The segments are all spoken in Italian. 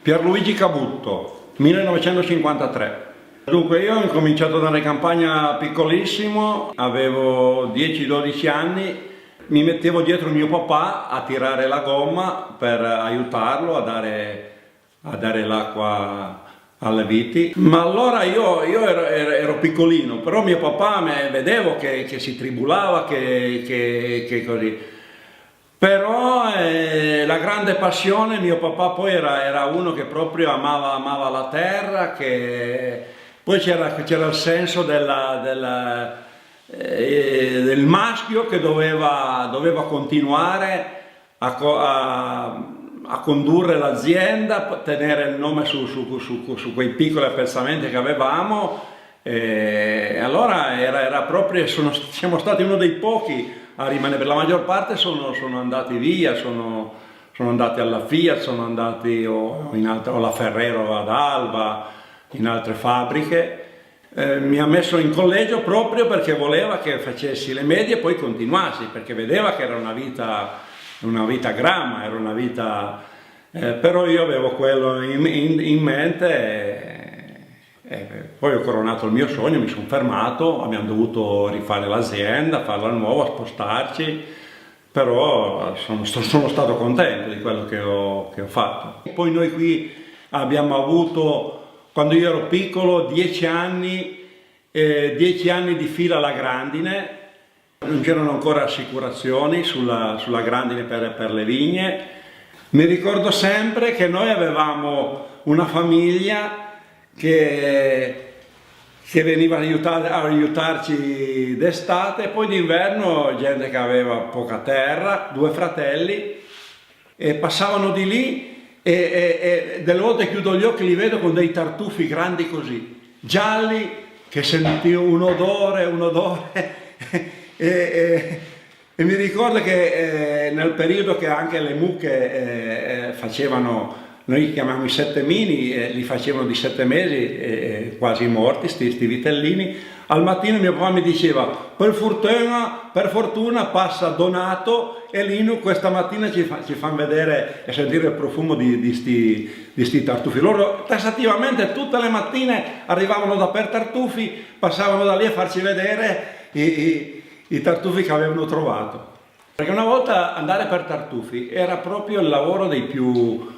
Pierluigi Cabutto, 1953. Dunque io ho incominciato dalle campagne piccolissimo, avevo 10-12 anni, mi mettevo dietro mio papà a tirare la gomma per aiutarlo a dare l'acqua alle viti. Ma allora io ero piccolino, però mio papà vedevo che si tribulava, che così. Però la grande passione, mio papà poi era uno che proprio amava la terra, che poi c'era il senso del maschio che doveva continuare a condurre l'azienda, tenere il nome su quei piccoli appezzamenti che avevamo. Allora era proprio, siamo stati uno dei pochi a rimanere. Per la maggior parte sono andati via, sono andati alla Fiat, sono andati o alla Ferrero ad Alba, in altre fabbriche. Mi ha messo in collegio proprio perché voleva che facessi le medie e poi continuassi, perché vedeva che era una vita grama, era una vita... però io avevo quello in mente e poi ho coronato il mio sogno, mi sono fermato, abbiamo dovuto rifare l'azienda, farla nuova, spostarci, però sono stato contento di quello che ho fatto. Poi noi qui abbiamo avuto, quando io ero piccolo, 10 anni di fila alla grandine, non c'erano ancora assicurazioni sulla grandine per le vigne. Mi ricordo sempre che noi avevamo una famiglia che veniva a aiutarci d'estate, e poi d'inverno gente che aveva poca terra, 2 fratelli, e passavano di lì e delle volte chiudo gli occhi e li vedo con dei tartufi grandi così, gialli, che sentivo un odore e mi ricordo che nel periodo che anche le mucche facevano, noi li chiamiamo i settemini, li facevano di 7 mesi, quasi morti, sti vitellini. Al mattino mio papà mi diceva, per fortuna passa Donato e Lino questa mattina ci fanno vedere e sentire il profumo di sti tartufi. Loro tassativamente tutte le mattine arrivavano da Per Tartufi, passavano da lì a farci vedere i tartufi che avevano trovato. Perché una volta andare per tartufi era proprio il lavoro dei più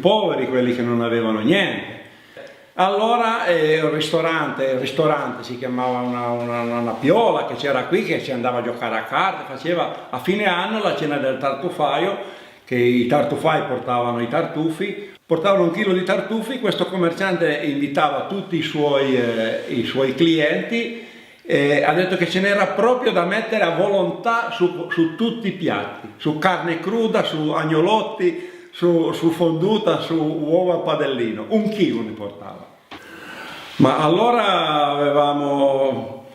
poveri, quelli che non avevano niente. Allora il ristorante si chiamava una Piola, che c'era qui, che si andava a giocare a carte, faceva a fine anno la cena del tartufaio, che i tartufai portavano i tartufi, portavano 1 chilo di tartufi, questo commerciante invitava tutti i suoi clienti e ha detto che ce n'era proprio da mettere a volontà su tutti i piatti, su carne cruda, su agnolotti, su fonduta, su uova a padellino, 1 chilo ne portava. Ma allora avevamo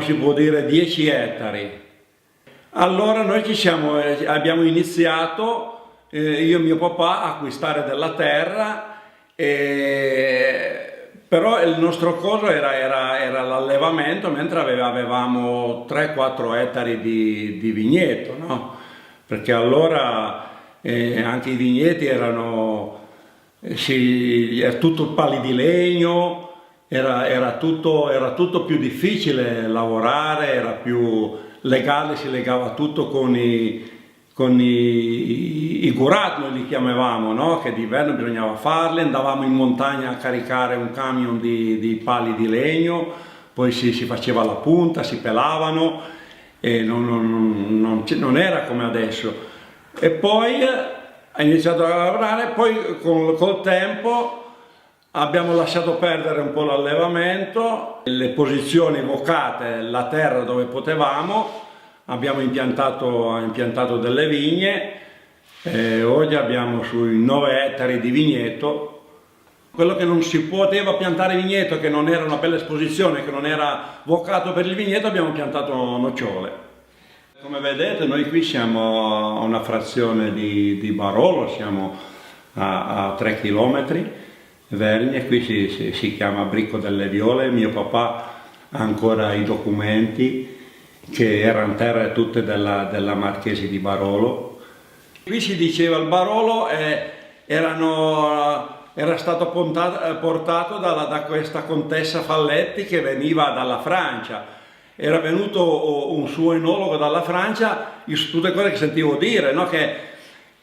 si può dire 10 ettari. Allora noi abbiamo iniziato, io e mio papà, a acquistare della terra, però il nostro coso era l'allevamento, mentre avevamo 3-4 ettari di vigneto, no? Perché allora anche i vigneti erano tutto pali di legno, era tutto più difficile lavorare, era più legale, si legava tutto con i gurat, noi li chiamavamo, no? Che d'inverno bisognava farli, andavamo in montagna a caricare un camion di pali di legno, poi si faceva la punta, si pelavano e non era come adesso. E poi ha iniziato a lavorare, poi col tempo abbiamo lasciato perdere un po' l'allevamento, le posizioni vocate, la terra dove potevamo, abbiamo impiantato delle vigne, oggi abbiamo sui 9 ettari di vigneto. Quello che non si poteva piantare vigneto, che non era una bella esposizione, che non era vocato per il vigneto, abbiamo piantato nocciole. Come vedete noi qui siamo a una frazione di Barolo, siamo a 3 km, Vergne, qui si chiama Bricco delle Viole. Mio papà ha ancora i documenti, che erano terre tutte della Marchesi di Barolo. Qui si diceva il Barolo è era stato portato da questa contessa Falletti che veniva dalla Francia. Era venuto un suo enologo dalla Francia, io su tutte cose che sentivo dire, no? Che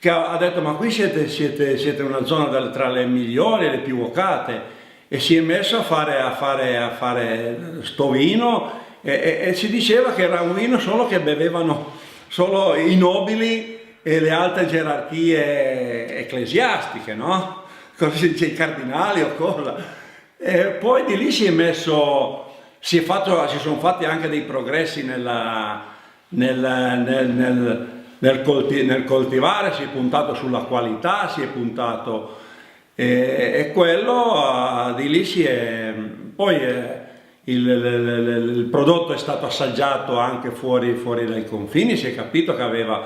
ha detto: ma qui siete una zona tra le migliori e le più vocate, e si è messo a fare sto vino, e si diceva che era un vino solo che bevevano solo i nobili e le alte gerarchie ecclesiastiche, no? Cosa si dice, i cardinali o cosa. E poi di lì si sono fatti anche dei progressi nel coltivare, si è puntato sulla qualità, si è puntato, e quello di lì il prodotto è stato assaggiato anche fuori dai confini, si è capito che aveva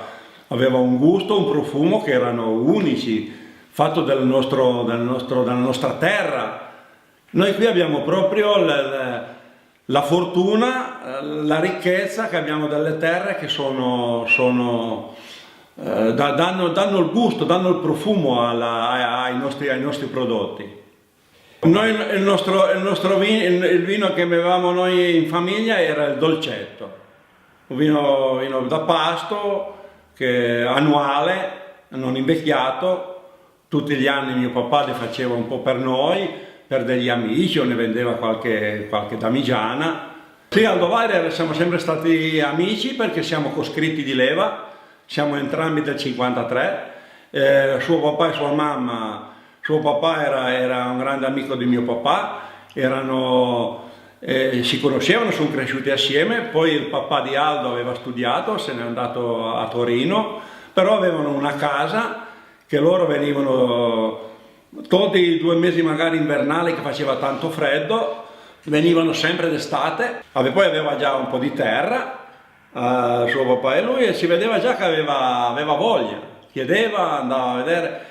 un gusto, un profumo che erano unici, fatto dalla nostra terra. Noi qui abbiamo proprio la fortuna, la ricchezza che abbiamo delle terre che danno il gusto, danno il profumo ai nostri prodotti. Noi, il vino che bevevamo noi in famiglia era il dolcetto, un vino da pasto, annuale, non invecchiato. Tutti gli anni mio papà ne faceva un po' per noi, per degli amici, o ne vendeva qualche damigiana. Sì, Aldo Vaira siamo sempre stati amici perché siamo coscritti di leva, siamo entrambi del 53, suo papà e sua mamma. Suo papà era un grande amico di mio papà, si conoscevano, sono cresciuti assieme. Poi il papà di Aldo aveva studiato, se n'è andato a Torino, però avevano una casa che loro venivano, tolti i 2 mesi magari invernali che faceva tanto freddo, venivano sempre d'estate. Poi aveva già un po' di terra, suo papà e lui, e si vedeva già che aveva voglia, chiedeva, andava a vedere.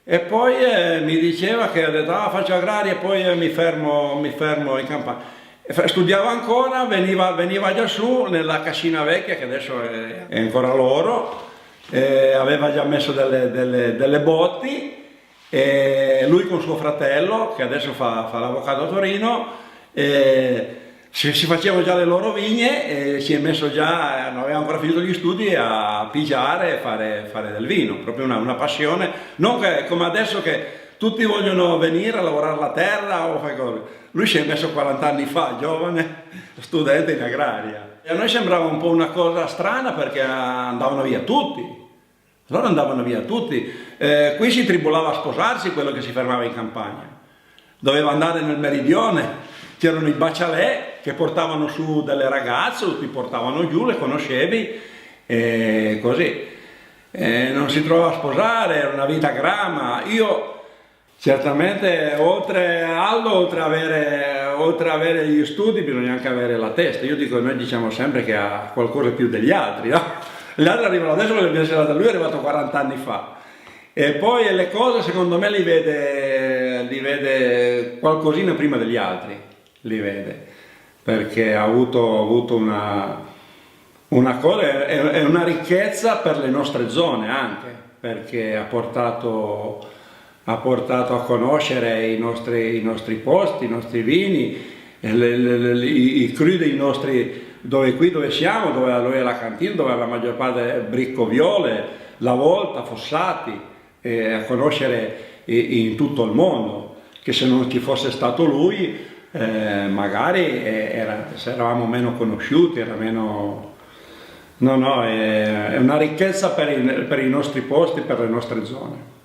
E poi mi diceva che ha detto: faccio agraria e poi mi fermo in campagna. Studiava ancora, veniva già su nella cascina vecchia, che adesso è ancora loro, aveva già messo delle botti, e lui con suo fratello, che adesso fa l'avvocato a Torino, si facevano già le loro vigne, e si è messo già, non aveva ancora finito gli studi, a pigiare e fare del vino, proprio una passione, non come adesso che tutti vogliono venire a lavorare la terra o fare cose. Lui si è messo 40 anni fa, giovane, studente in agraria. E a noi sembrava un po' una cosa strana perché andavano via tutti. Loro andavano via tutti. Qui si tribolava a sposarsi quello che si fermava in campagna. Doveva andare nel meridione. C'erano i bacialè che portavano su delle ragazze, ti portavano giù, le conoscevi, e così. Non si trovava a sposare, era una vita grama. Io certamente, oltre ad avere gli studi, bisogna anche avere la testa. Noi diciamo sempre che ha qualcosa più degli altri, no? Gli altri arrivano adesso, lui è arrivato 40 anni fa. E poi le cose secondo me li vede qualcosina prima degli altri. Li vede, perché ha avuto una cosa, è una ricchezza per le nostre zone anche, perché ha portato a conoscere i nostri posti, i nostri vini, i cru dei nostri, dove siamo, dove è la cantina, dove la maggior parte Briccoviole, La Volta, Fossati, a conoscere in tutto il mondo, che se non ci fosse stato lui, magari se eravamo meno conosciuti, era meno. No, è una ricchezza per i nostri posti, per le nostre zone.